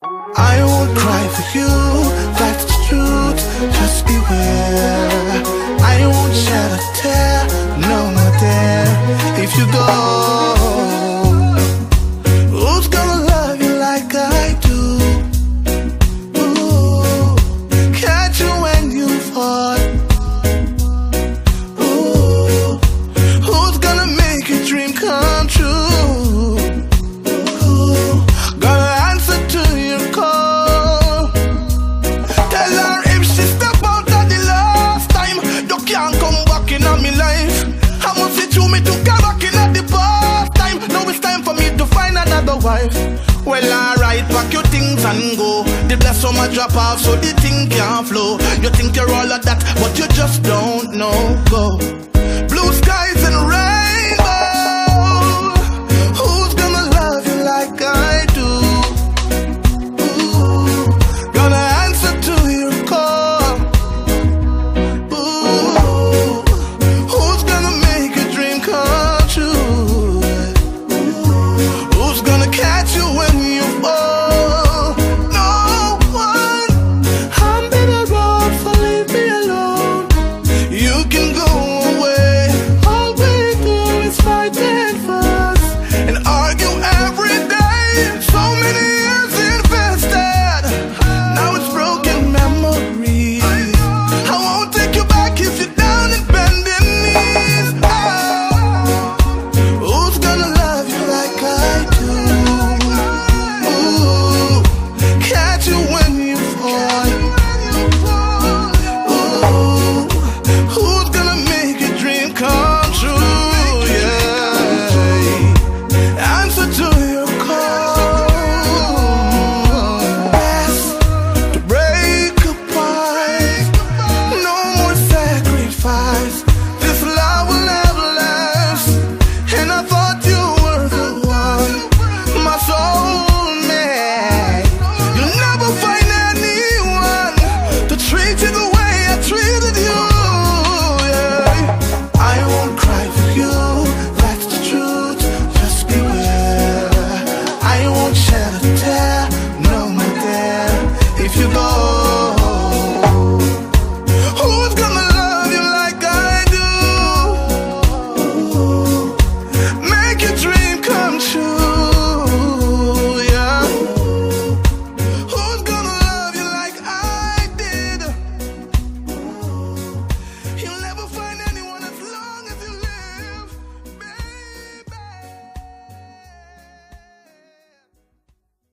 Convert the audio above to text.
I won't cry for you, that's the truth, just beware. I won't shed a tear, no more there. If you go, who's gonna love you like I do? Ooh, catch you when you fall. Ooh, who's gonna make your dream come true? Wife. Well, alright, pack your things and go. The bless on my drop off so the thing can't flow. You think you're all of that, but you just don't know. Go. Blue skies and red